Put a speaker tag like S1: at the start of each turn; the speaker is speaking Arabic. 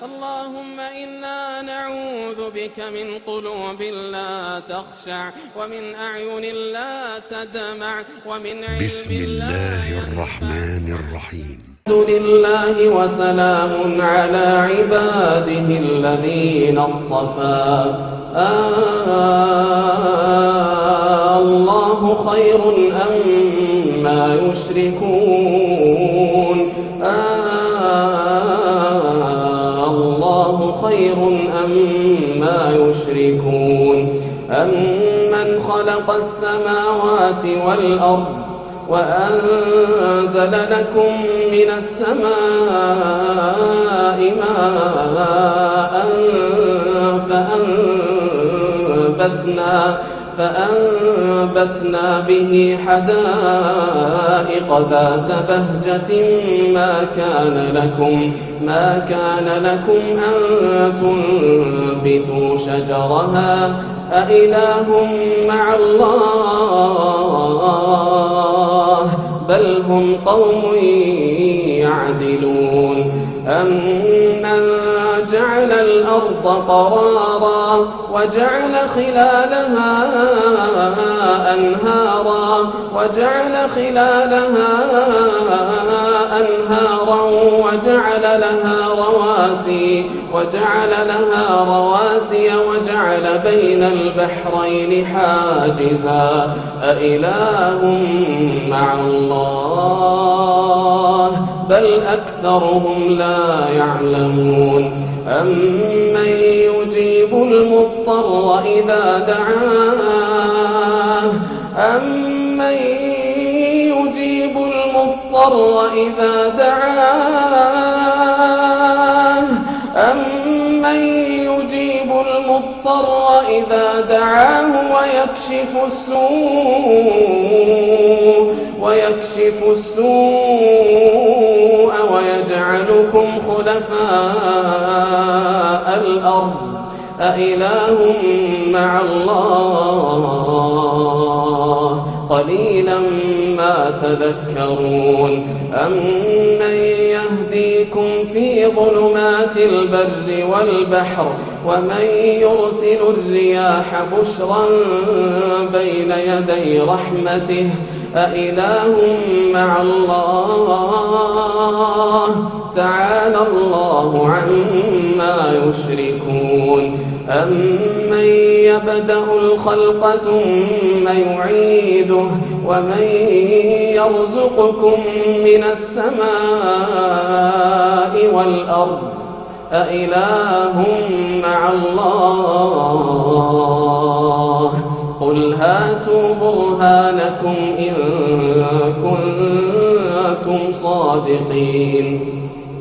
S1: اللهم إنا نعوذ بك من قلوب لا تخشع ومن أعين لا تدمع ومن علم
S2: بسم الله الرحمن الرحيم.
S1: الحمد لله وسلام على عباده الذين اصطفى. الله خير أما يشركون. الله خير أما يشركون. أمن خلق السماوات والأرض وأنزل لكم من السماء ماء فأنبتنا به حدائق ذات بهجة ما كان لكم أن تنبتوا شجرها أإله مع الله بل هم قوم يعدلون. أمن جعل الأرض قرارا وجعل خلالها أنهارا وجعل لها رواسي وجعل بين البحرين حاجزا أإله مع الله بل أكثرهم لا يعلمون. أمن يجيب المضطر إذا دعاه أمن يجيب المضطر إذا دعاه ويكشف السوء ويجعلكم خلفاء الأرض أإله مع الله قليلا ما تذكرون. أمن يهديكم في ظلمات البر والبحر ومن يرسل الرياح بشرا بين يدي رحمته أإله مع الله تعالى الله عما يشركون. أمن يبدأ الخلق ثم يعيده ومن يرزقكم من السماء والأرض أإله مع الله قل هاتوا برهانكم إن كنتم صادقين.